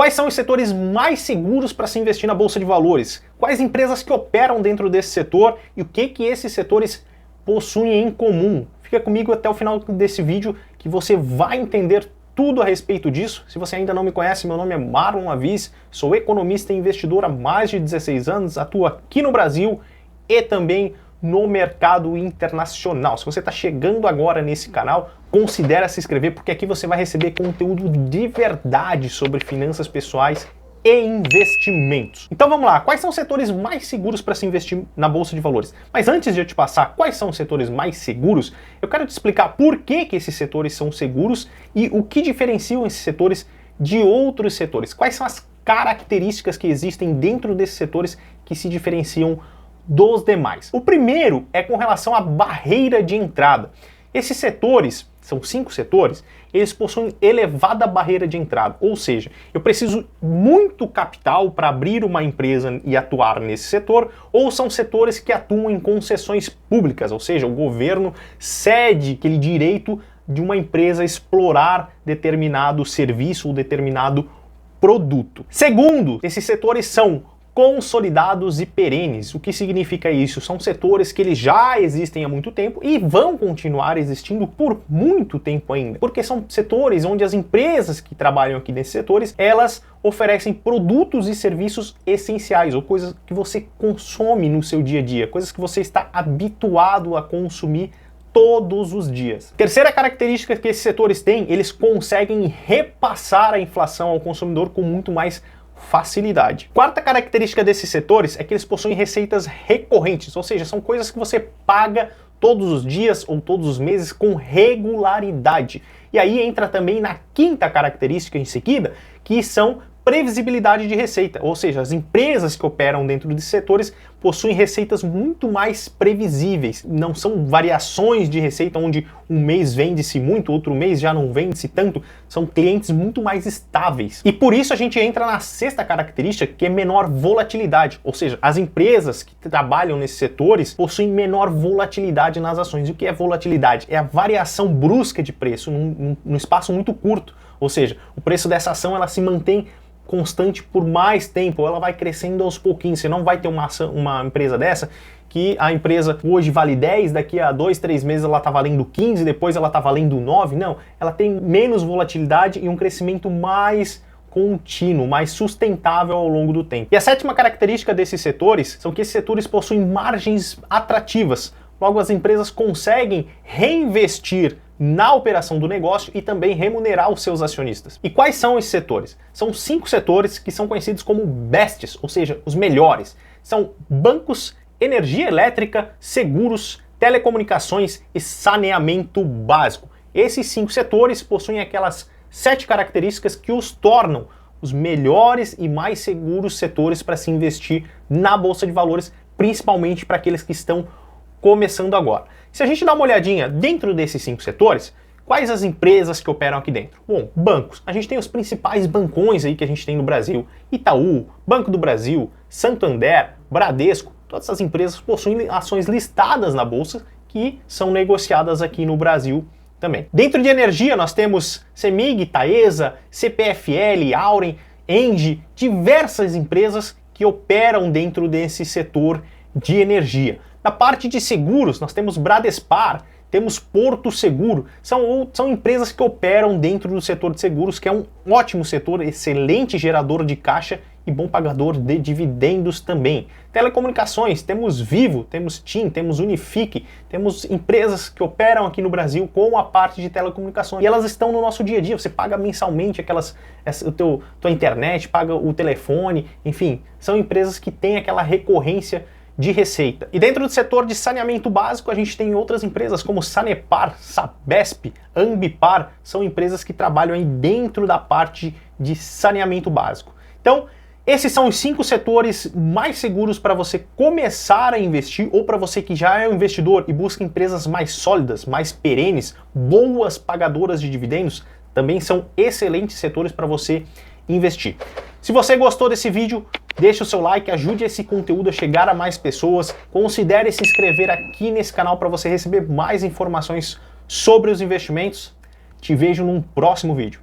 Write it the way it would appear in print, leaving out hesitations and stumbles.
Quais são os setores mais seguros para se investir na Bolsa de Valores? Quais empresas que operam dentro desse setor e o que esses setores possuem em comum? Fica comigo até o final desse vídeo que você vai entender tudo a respeito disso. Se você ainda não me conhece, meu nome é Marlon Avis, sou economista e investidor há mais de 16 anos, atuo aqui no Brasil e também no mercado internacional. Se você está chegando agora nesse canal, considere se inscrever, porque aqui você vai receber conteúdo de verdade sobre finanças pessoais e investimentos. Então vamos lá, quais são os setores mais seguros para se investir na Bolsa de Valores? Mas antes de eu te passar quais são os setores mais seguros, eu quero te explicar por que esses setores são seguros e o que diferenciam esses setores de outros setores. Quais são as características que existem dentro desses setores que se diferenciam dos demais. O primeiro é com relação à barreira de entrada. Esses setores, são 5 setores, eles possuem elevada barreira de entrada, ou seja, eu preciso muito capital para abrir uma empresa e atuar nesse setor, ou são setores que atuam em concessões públicas, ou seja, o governo cede aquele direito de uma empresa explorar determinado serviço ou determinado produto. Segundo, esses setores são consolidados e perenes. O que significa isso? São setores que eles já existem há muito tempo e vão continuar existindo por muito tempo ainda, porque são setores onde as empresas que trabalham aqui nesses setores, elas oferecem produtos e serviços essenciais, ou coisas que você consome no seu dia a dia, coisas que você está habituado a consumir todos os dias. Terceira característica que esses setores têm, eles conseguem repassar a inflação ao consumidor com muito mais facilidade. Quarta característica desses setores é que eles possuem receitas recorrentes, ou seja, são coisas que você paga todos os dias ou todos os meses com regularidade. E aí entra também na quinta característica em seguida, que são previsibilidade de receita, ou seja, as empresas que operam dentro desses setores possuem receitas muito mais previsíveis, não são variações de receita onde um mês vende-se muito, outro mês já não vende-se tanto, são clientes muito mais estáveis. E por isso a gente entra na sexta característica, que é menor volatilidade, ou seja, as empresas que trabalham nesses setores possuem menor volatilidade nas ações. E o que é volatilidade? É a variação brusca de preço num espaço muito curto, ou seja, o preço dessa ação ela se mantém constante por mais tempo, ela vai crescendo aos pouquinhos. Você não vai ter uma empresa dessa que a empresa hoje vale 10, daqui a 2, 3 meses ela está valendo 15, depois ela está valendo 9. Não, ela tem menos volatilidade e um crescimento mais contínuo, mais sustentável ao longo do tempo. E a sétima característica desses setores são que esses setores possuem margens atrativas. Logo, as empresas conseguem reinvestir na operação do negócio e também remunerar os seus acionistas. E quais são esses setores? São 5 setores que são conhecidos como bestes, ou seja, os melhores. São bancos, energia elétrica, seguros, telecomunicações e saneamento básico. Esses 5 setores possuem aquelas 7 características que os tornam os melhores e mais seguros setores para se investir na Bolsa de Valores, principalmente para aqueles que estão começando agora. Se a gente dá uma olhadinha dentro desses 5 setores, quais as empresas que operam aqui dentro? Bom, bancos. A gente tem os principais bancões aí que a gente tem no Brasil. Itaú, Banco do Brasil, Santander, Bradesco. Todas essas empresas possuem ações listadas na Bolsa que são negociadas aqui no Brasil também. Dentro de energia nós temos CEMIG, Taesa, CPFL, Auren, Engie, diversas empresas que operam dentro desse setor de energia. Na parte de seguros, nós temos Bradespar, temos Porto Seguro, são empresas que operam dentro do setor de seguros, que é um ótimo setor, excelente gerador de caixa e bom pagador de dividendos também. Telecomunicações, temos Vivo, temos TIM, temos Unifique, temos empresas que operam aqui no Brasil com a parte de telecomunicações. E elas estão no nosso dia a dia, você paga mensalmente tua internet, paga o telefone, enfim, são empresas que têm aquela recorrência de receita. E dentro do setor de saneamento básico, a gente tem outras empresas como Sanepar, Sabesp, Ambipar, são empresas que trabalham aí dentro da parte de saneamento básico. Então, esses são os 5 setores mais seguros para você começar a investir ou para você que já é um investidor e busca empresas mais sólidas, mais perenes, boas pagadoras de dividendos, também são excelentes setores para você investir. Se você gostou desse vídeo, deixe o seu like, ajude esse conteúdo a chegar a mais pessoas, considere se inscrever aqui nesse canal para você receber mais informações sobre os investimentos. Te vejo num próximo vídeo.